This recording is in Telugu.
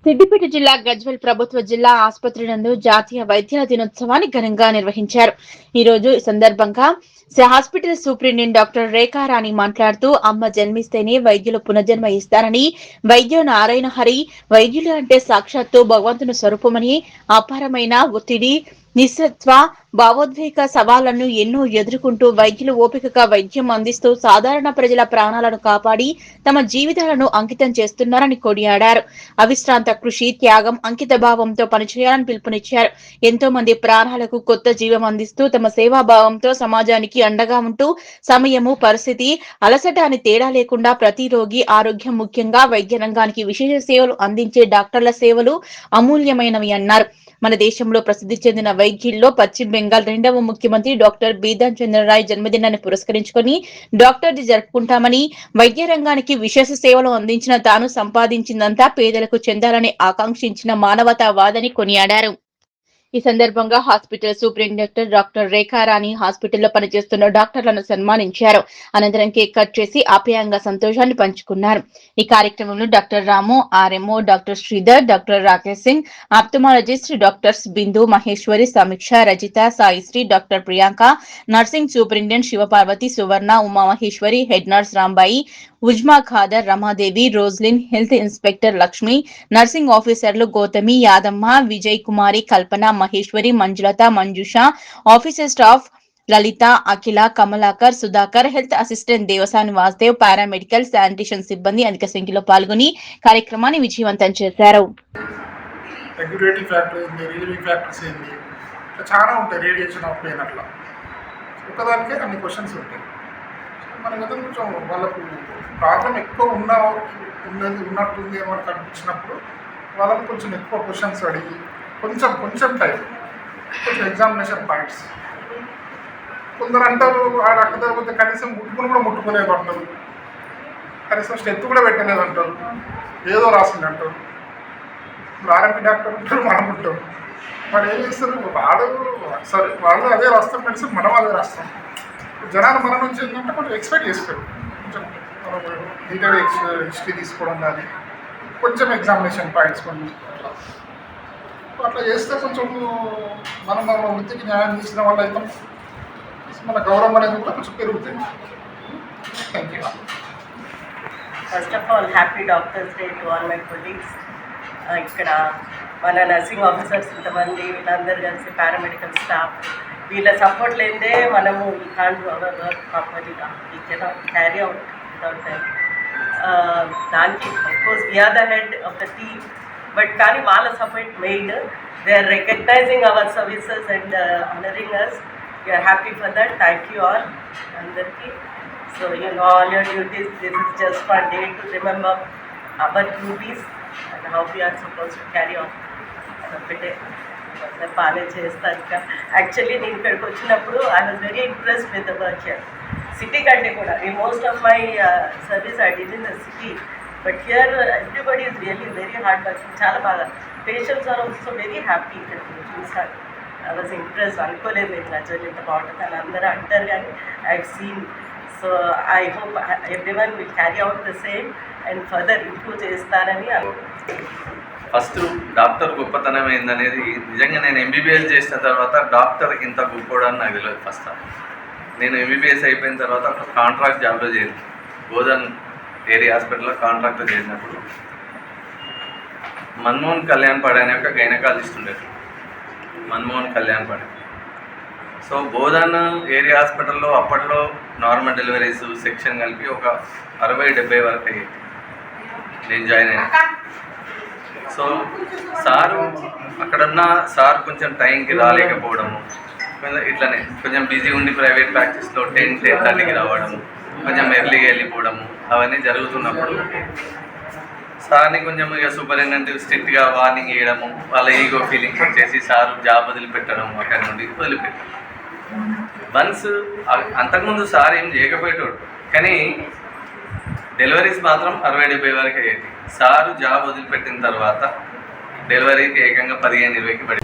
సిద్దిపేట జిల్లా గజ్వేల్ ప్రభుత్వ జిల్లా ఆసుపత్రి నందు జాతీయ వైద్యుల దినోత్సవాన్ని ఘనంగా నిర్వహించారు. ఈ రోజు ఈ సందర్భంగా హాస్పిటల్ సూపరింటెండెంట్ డాక్టర్ రేఖారాణి మాట్లాడుతూ అమ్మ జన్మిస్తేనే వైద్యులు పునర్జన్మ ఇస్తారని, వైద్యులు నారాయణ హరి, వైద్యులు అంటే సాక్షాత్తు భగవంతుని స్వరూపమని, అపారమైన ఒత్తిడి, నిస్సత్వ, భావోద్వేగ సవాళ్లను ఎన్నో ఎదుర్కొంటూ వైద్యులు ఓపికగా వైద్యం అందిస్తూ సాధారణ ప్రజల ప్రాణాలను కాపాడి తమ జీవితాలను అంకితం చేస్తున్నారని కొనియాడారు. అవిశ్రాంత కృషి, త్యాగం, అంకిత భావంతో పనిచేయాలని పిలుపునిచ్చారు. ఎంతో మంది ప్రాణాలకు కొత్త జీవం అందిస్తూ తమ సేవాభావంతో సమాజానికి అండగా ఉంటూ సమయము, పరిస్థితి, అలసట అని తేడా లేకుండా ప్రతి రోగి ఆరోగ్యం ముఖ్యంగా వైద్య రంగానికి విశేష సేవలు అందించే డాక్టర్ల సేవలు అమూల్యమైనవి అన్నారు. మన దేశంలో ప్రసిద్ధి చెందిన వైద్యుల్లో పశ్చిమ బెంగాల్ 2వ ముఖ్యమంత్రి డాక్టర్ బీదాన్ చంద్రరాయ్ జన్మదినాన్ని పురస్కరించుకుని డాక్టర్ ది జరుపుకుంటామని, వైద్య రంగానికి విశేష సేవలు అందించిన తాను సంపాదించిందంతా పేదలకు చెందాలని ఆకాంక్షించిన మానవతావాదని కొనియాడారు. ఈ సందర్భంగా హాస్పిటల్ సూపరింటెండెంట్ డాక్టర్ రేఖారాణి హాస్పిటల్లో పనిచేస్తున్న డాక్టర్లను సన్మానించారు. అనంతరం కేక్ కట్ చేసి ఆప్యాయంగా సంతోషాన్ని పంచుకున్నారు. ఈ కార్యక్రమంలో doctor Ramu, RMO doctor Sridhar, doctor Rakesh Singh, ophthalmologist doctors Bindu, Maheshwari, Sameeksha, Rajitha, Saisri, doctor Priyanka, nursing superintendent Sivaparvathi, Suvarna, Umamaheshwari, head nurse Rambai, Uzma Khader, Ramadevi, Roslyn, health inspector Lakshmi, nursing ఆఫీసర్లు Gowthami, Yadamma, Vijay Kumari, Kalpana, Maheshwari, Manjulatha, Manjusha, officer staff Lalitha, Akhila, Kamalakar, Sudhakar, health assistant Devasani Vasudev, paramedical, sanitation సిబ్బంది అధిక సంఖ్యలో పాల్గొని కార్యక్రమాన్ని విజయవంతం చేశారు. చాలా ఉంటాయి రేడియేషన్ ఆఫ్ పెయిన్ అట్లా ఒకదానికే అన్ని క్వశ్చన్స్ ఉంటాయి. మన కదా కొంచెం వాళ్ళకు ప్రాబ్లం ఎక్కువ ఉన్నట్టుంది మనకు అనిపించినప్పుడు వాళ్ళకు కొంచెం ఎక్కువ క్వశ్చన్స్ అడిగి కొంచెం టైం, కొంచెం ఎగ్జామినేషన్ పాయింట్స్. కొందరు అంటారు ఆ డాక్టర్ దగ్గర కనీసం ముట్టుకునేది అంటారు, కనీసం స్టెప్ కూడా పెట్టలేదు అంటారు, ఏదో రాసింది అంటారు. ఇప్పుడు ఆర్ఎంపీ డాక్టర్ ఉంటారు, మనం ఉంటాం. వాళ్ళు ఏం చేస్తారు, వాళ్ళు అదే రాస్తాం, మెడిసిన్ మనం అదే రాస్తాం. జనాలు మన నుంచి ఏంటంటే కొంచెం ఎక్స్పెక్ట్ చేసుకోరు, కొంచెం డీటెయిల్ హిస్టరీ తీసుకోవడం కానీ, కొంచెం ఎగ్జామినేషన్ పాయింట్స్ కొన్ని అట్లా చేస్తే కొంచెం మన వృత్తికి న్యాయం చేసిన వాళ్ళు అయితే మన గౌరవం అనేది కూడా కొంచెం పెరుగుతుంది. Thank you. First of all happy doctors day to all my colleagues. ఇక్కడ మన నర్సింగ్ ఆఫీసర్స్ ఇంతమంది వీళ్ళందరూ కలిసి పారామెడికల్ స్టాఫ్ వీళ్ళ సపోర్ట్ లేదే మనము ఈ కాంట్ అవర్ వర్క్ ప్రాపర్లీగా we cannot carry out without them. దానికి of course we are the head of the team, but కానీ వాళ్ళ support main. They are recognizing our services and honouring us. We are happy for that. Thank you all అందరికీ. So you know all your duties. This is just for day to remember our duties and how we are suppose to carry on. ఒకటే బాగానే చేస్తాను. ఇంకా యాక్చువల్లీ నేను ఇక్కడికి వచ్చినప్పుడు I was very impressed with the work here. City కంటే కూడా most of my service I did in the city, but here everybody is really very hard working. చాలా బాగా patients are also very happy ఇక్కడికి చూసాను. I was impressed. అనుకోలేదు నేను నచ్చలేదు ఇంత బాగుంటుంది అని అందరూ అంటారు, కానీ I have seen. So I hope everyone will carry out the same and further improve చేస్తారని. ఫస్ట్ డాక్టర్ గొప్పతనం ఏందనేది నిజంగా నేను ఎంబీబీఎస్ చేసిన తర్వాత డాక్టర్ ఇంత గొప్పడని నాకు తెలియదు. ఫస్ట్ నేను ఎంబీబీఎస్ అయిపోయిన తర్వాత ఒక కాంట్రాక్ట్ జాబ్లో చేరింది. బోధన్ ఏరియా హాస్పిటల్లో కాంట్రాక్ట్లో చేసినప్పుడు మన్మోహన్ కళ్యాణ్ పాడే అనే ఒక గైనకాలజిస్ట్ ఉండేది, మన్మోహన్ కళ్యాణ్ పాడే. సో బోధన్ ఏరియా హాస్పిటల్లో అప్పట్లో నార్మల్ డెలివరీస్ సెక్షన్ కలిపి ఒక 60-70 వరకు అయ్యేది. నేను జాయిన్ అయినా. సో అక్కడున్న సార్ కొంచెం టైంకి రాలేకపోవడము, ఇట్లనే కొంచెం బిజీ ఉండి ప్రైవేట్ ప్రాక్టీస్లో 10-10:30కి రావడము, కొంచెం ఎర్లీగా వెళ్ళిపోవడము అవన్నీ జరుగుతున్నప్పుడు సార్ని కొంచెం ఇక సూపరింటెండెంట్ స్ట్రిక్ట్గా వార్నింగ్ చేయడము, వాళ్ళ ఈగో ఫీలింగ్స్ వచ్చేసి సార్ జాబ్ వదిలిపెట్టడం, అక్కడి నుండి వదిలిపెట్టడం. వన్స్ అంతకుముందు సార్ ఏం చేయకపోయేటోడు, కానీ డెలివరీస్ మాత్రం 60-70 వరకు అయ్యేది. సారు జాబ్ వదిలిపెట్టిన తర్వాత డెలివరీకి ఏకంగా 15-20కి పడి